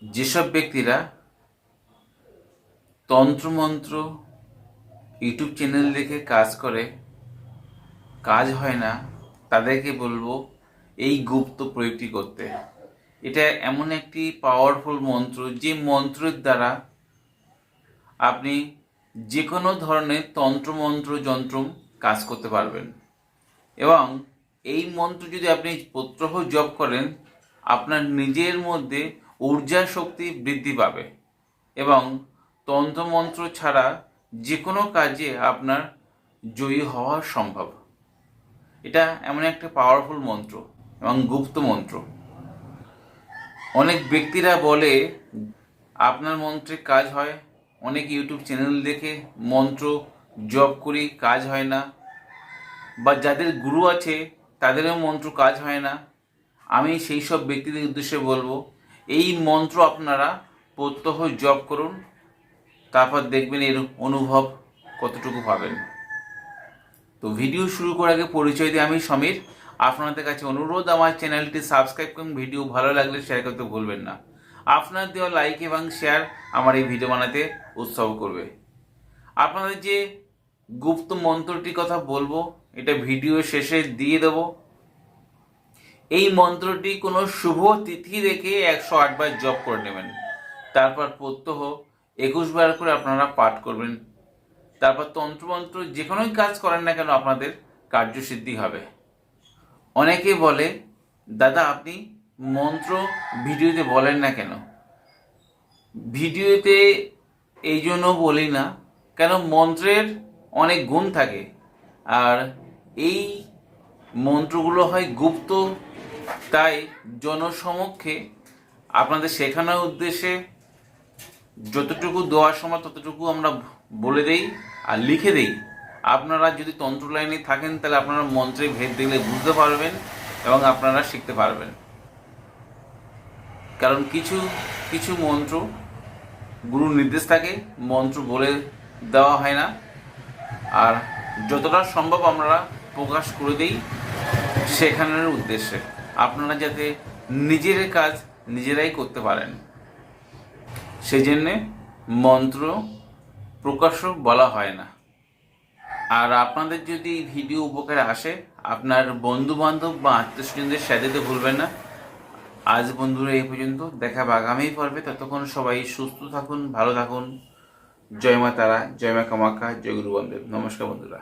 যেসব ব্যক্তিরা তন্ত্রমন্ত্র ইউটিউব চ্যানেল দেখে কাজ করে, কাজ হয় না, তাদেরকে বলবো এই গুপ্ত প্রয়োগটি করতে। এটা এমন একটি পাওয়ারফুল মন্ত্র, যে মন্ত্রের দ্বারা আপনি যে কোনো ধরনের তন্ত্রমন্ত্র যন্ত্র কাজ করতে পারবেন। এবং এই মন্ত্র যদি আপনি প্রত্যহ জপ করেন, আপনার নিজের মধ্যে ঊর্জা শক্তি বৃদ্ধি পাবে এবং তন্ত্রমন্ত্র ছাড়া যে কোনো কাজে আপনার জয়ী হওয়া সম্ভব। এটা এমন একটা পাওয়ারফুল মন্ত্র এবং গুপ্ত মন্ত্র। অনেক ব্যক্তিরা বলে আপনার মন্ত্রে কাজ হয়, অনেক ইউটিউব চ্যানেল দেখে মন্ত্র জপ করি, কাজ হয় না, বা যাদের গুরু আছে তাদেরও মন্ত্র কাজ হয় না। আমি সেই সব ব্যক্তিদের উদ্দেশ্যে বলবো, এই মন্ত্র আপনারা প্রত্যহ জপ করুন, তারপর দেখবেন এর অনুভব কতটুকু পাবেন। তো ভিডিও শুরু করার আগে পরিচয় দিয়ে আমি সমীর। আপনাদের কাছে অনুরোধ, আমার চ্যানেলটি সাবস্ক্রাইব করুন, ভিডিও ভালো লাগলে শেয়ার করতে ভুলবেন না। আপনার দেওয়া লাইক এবং শেয়ার আমার এই ভিডিও বানাতে উৎসাহ করবে। আপনাদের যে গুপ্ত মন্ত্রটির কথা বলবো, এটা ভিডিও শেষে দিয়ে দেব। এই মন্ত্রটি কোনো শুভ তিথি রেখে 108 বার জপ করে নেবেন, তারপর প্রত্যহ 21 বার করে আপনারা পাঠ করবেন। তারপর তন্ত্রমন্ত্র যে কোনোই কাজ করেন না কেন আপনাদের কার্যসিদ্ধি হবে। অনেকে বলে, দাদা আপনি মন্ত্র ভিডিওতে বলেন না কেন? ভিডিওতে এই জন্য বলি না, কেন মন্ত্রের অনেক গুণ থাকে, আর এই মন্ত্রগুলো হয় গুপ্ত, তাই জনসমক্ষে আপনাদের শেখানোর উদ্দেশ্যে যতটুকু দেওয়ার সময় ততটুকু আমরা বলে দেই আর লিখে দেই। আপনারা যদি তন্ত্র লাইনে থাকেন তাহলে আপনারা মন্ত্রের ভেদ দেখলে বুঝতে পারবেন এবং আপনারা শিখতে পারবেন। কারণ কিছু কিছু মন্ত্র গুরুর নির্দেশ থাকে, মন্ত্র বলে দেওয়া হয় না, আর যতটা সম্ভব আমরা প্রকাশ করে দিই শেখানোর উদ্দেশ্যে, আপনারা যাতে নিজের কাজ নিজেরাই করতে পারেন। সেই জন্যে মন্ত্র প্রকাশ্য বলা হয় না। আর আপনাদের যদি ভিডিও উপকারে আসে, আপনার বন্ধু বান্ধব বা আত্মীয় স্বজনদের শেয়ার দিতে ভুলবেন না। আজ বন্ধুরা এই পর্যন্ত, দেখা হবে আগামী পর্বে। ততক্ষণ সবাই সুস্থ থাকুন, ভালো থাকুন। জয় মা তারা, জয় মা কামাখ্যা, জয় গুরু বামদেব। নমস্কার বন্ধুরা।